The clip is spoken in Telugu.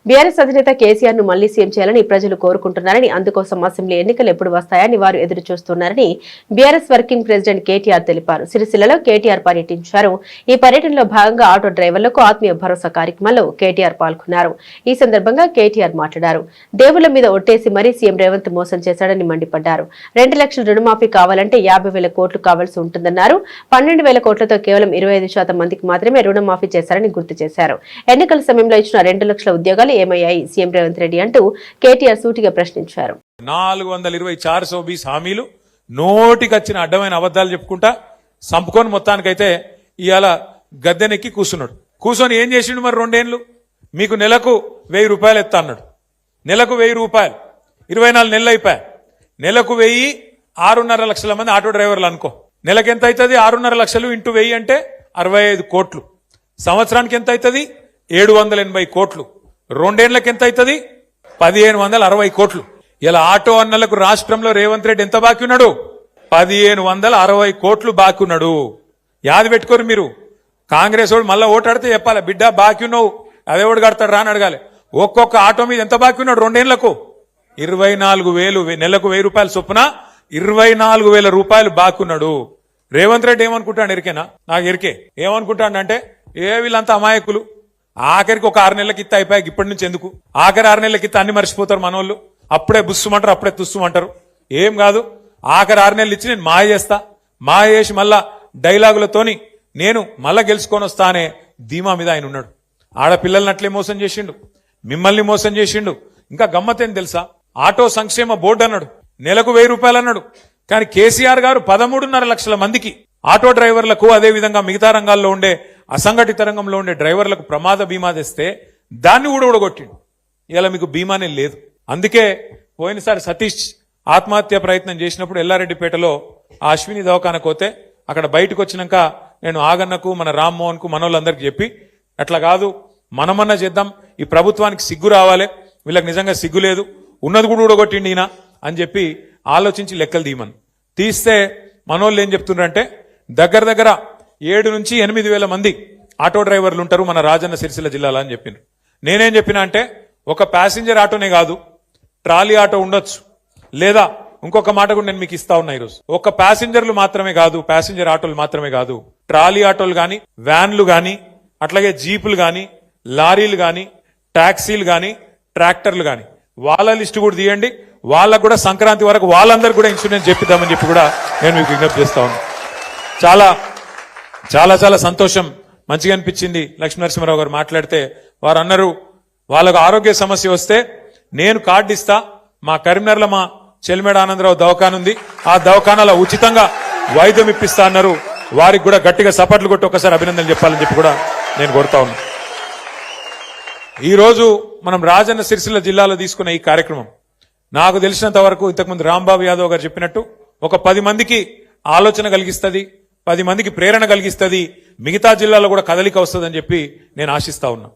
బీఆర్ఎస్ అధినేత కేసీఆర్ ను మళ్లీ సీఎం చేయాలని ప్రజలు కోరుకుంటున్నారని, అందుకోసం అసెంబ్లీ ఎన్నికలు ఎప్పుడు వస్తాయని వారు ఎదురు చూస్తున్నారని బీఆర్ఎస్ వర్కింగ్ ప్రెసిడెంట్ కేటీఆర్ తెలిపారు. సిరిసిల్లలో కేటీఆర్ పర్యటించారు. ఈ పర్యటనలో భాగంగా ఆటో డ్రైవర్లకు ఆత్మీయ భరోసా కార్యక్రమంలో కేటీఆర్ పాల్గొన్నారు. ఈ సందర్భంగా కేటీఆర్ మాట్లాడారు. దేవుళ్ల మీద ఒట్టేసి మరీ సీఎం రేవంత్ మోసం చేశాడని మండిపడ్డారు. 2 లక్షల రుణమాఫీ కావాలంటే 50,000 కోట్లు కావాల్సి ఉంటుందన్నారు. 12,000 కోట్లతో కేవలం 25% మందికి మాత్రమే రుణమాఫీ చేశారని గుర్తు చేశారు. ఎన్నికల సమయంలో ఇచ్చిన 2 లక్షల ఉద్యోగాలు ఏమయ్యాయి సీఎం రేవంత్ రెడ్డి అంటూ కేటీఆర్ సూటిగా ప్రశ్నించారు. 420 హామీలు నోటికొచ్చిన అడ్డమైన అబద్దాలు చెప్పుకుంటా సంపుకొని మొత్తానికైతే ఇవాళ గద్దెనెక్కి కూర్చున్నాడు. కూర్చొని ఏం చేసిండు మరి 2 ఏళ్లు? మీకు నెలకు 1000 రూపాయలు ఎత్తా అన్నాడు. నెలకు 1000 రూపాయలు 24 నెలలు అయిపోయాయి. నెలకు 1000 6.5 లక్షల మంది ఆటో డ్రైవర్లు అనుకో. నెలకు ఎంత అవుతుంది? 6.5 లక్షలు ఇంటూ 1000 అంటే 65 కోట్లు. సంవత్సరానికి ఎంత అవుతుంది? 780 కోట్లు. 2 ఏళ్లకు ఎంత అవుతుంది? 1560 కోట్లు. ఇలా ఆటో అన్నలకు రాష్ట్రంలో రేవంత్ రెడ్డి ఎంత బాకీ ఉన్నాడు? 1560 కోట్లు బాకీ ఉన్నాడు. యాది పెట్టుకోరు మీరు. కాంగ్రెస్ వాడు మళ్ళా ఓటాడితే చెప్పాలి, బిడ్డ బాకీ ఉన్నావు, అదేవాడు కడతాడు రా అని అడగాలి. ఒక్కొక్క ఆటో మీద ఎంత బాకీ ఉన్నాడు? 2 ఏళ్లకు 24,000, నెలకు 1000 రూపాయల చొప్పున 24,000 రూపాయలు బాకీ ఉన్నాడు. రేవంత్ రెడ్డి ఏమనుకుంటాడు ఎరికేనా? నాకు ఎరికే. ఏమనుకుంటాడు అంటే వీళ్ళంతా అమాయకులు, ఆఖరికి ఒక 6 నెలలకి ఇత్త అయిపోయాక ఇప్పటి నుంచి ఎందుకు, ఆఖరి 6 నెలలకి ఇత్త అన్ని మర్చిపోతారు మనోళ్ళు. అప్పుడే బుస్సుమంటారు, అప్పుడే తుస్సుమంటారు. ఏం కాదు, ఆఖరి 6 నెలలు ఇచ్చి నేను మాయ చేస్తా, మాయ చేసి మళ్ళా డైలాగులతోని నేను మళ్ళా గెలుచుకొని వస్తా అనే ధీమా మీద ఆయన ఉన్నాడు. ఆడపిల్లల్ని అట్లే మోసం చేసిండు, మిమ్మల్ని మోసం చేసిండు. ఇంకా గమ్మతేం తెలుసా? ఆటో సంక్షేమ బోర్డు అన్నాడు, నెలకు 1000 రూపాయలు అన్నాడు. కానీ కేసీఆర్ గారు 13.5 లక్షల మందికి ఆటో డ్రైవర్లకు, అదే విధంగా మిగతా రంగాల్లో ఉండే అసంఘటిత రంగంలో ఉండే డ్రైవర్లకు ప్రమాద బీమా తెస్తే దాన్ని ఊడగొట్టిండు. ఇలా మీకు బీమానే లేదు. అందుకే పోయినసారి సతీష్ ఆత్మహత్య ప్రయత్నం చేసినప్పుడు ఎల్లారెడ్డిపేటలో ఆ అశ్విని దవాఖానకు పోతే అక్కడ బయటకు వచ్చినాక నేను ఆగన్నకు, మన రామ్మోహన్ కు, మనోళ్ళందరికీ చెప్పి అట్లా కాదు, మనమన్నా చేద్దాం, ఈ ప్రభుత్వానికి సిగ్గు రావాలి, వీళ్ళకి నిజంగా సిగ్గు లేదు, ఉన్నది కూడా ఊడగొట్టిండి ఈయన అని చెప్పి ఆలోచించి లెక్కలు తీయమని తీస్తే మనోళ్ళు ఏం చెప్తున్నారంటే దగ్గర 7 నుంచి 8 వేల మంది ఆటో డ్రైవర్లు ఉంటారు మన రాజన్న సిరిసిల్ల జిల్లాలో అని చెప్పిండ్రు. నేనేం చెప్పినా అంటే ఒక ప్యాసింజర్ ఆటోనే కాదు, ట్రాలీ ఆటో ఉండొచ్చు, లేదా ఇంకొక మాట కూడా నేను మీకు ఇస్తా ఉన్నా ఈరోజు. ఒక ప్యాసింజర్లు మాత్రమే కాదు, ప్యాసింజర్ ఆటోలు మాత్రమే కాదు, ట్రాలీ ఆటోలు గాని, వ్యాన్లు గాని, అట్లాగే జీపులు గాని, లారీలు గాని, టాక్సీలు గాని, ట్రాక్టర్లు గాని, వాళ్ళ లిస్టు కూడా తీయండి. వాళ్ళకు కూడా సంక్రాంతి వరకు వాళ్ళందరూ కూడా ఇన్సూరెన్స్ చెప్పిద్దామని చెప్పి కూడా నేను మీకు విజ్ఞప్తి చేస్తా ఉన్నాను. చాలా చాలా చాలా సంతోషం, మంచిగా అనిపించింది. లక్ష్మీనరసింహారావు గారు మాట్లాడితే వారు అన్నారు, వాళ్ళకు ఆరోగ్య సమస్య వస్తే నేను కార్డు ఇస్తా, మా కరీంనగర్లో మా చెల్మేడ ఆనందరావు దవాఖాన ఉంది, ఆ దవాఖానాలో ఉచితంగా వైద్యం ఇప్పిస్తా అన్నారు. వారికి కూడా గట్టిగా సపట్లు కొట్టి ఒకసారి అభినందనలు చెప్పాలని చెప్పి కూడా నేను కోరుతా ఉన్నా. ఈ రోజు మనం రాజన్న సిరిసిల్ల జిల్లాలో తీసుకున్న ఈ కార్యక్రమం నాకు తెలిసినంత వరకు ఇంతకుముందు రాంబాబు యాదవ్ గారు చెప్పినట్టు ఒక 10 మందికి ఆలోచన కలిగిస్తుంది, 10 మందికి ప్రేరణ కలిగిస్తుంది, మిగతా జిల్లాలో కూడా కదలిక వస్తుందని చెప్పి నేను ఆశిస్తా ఉన్నా.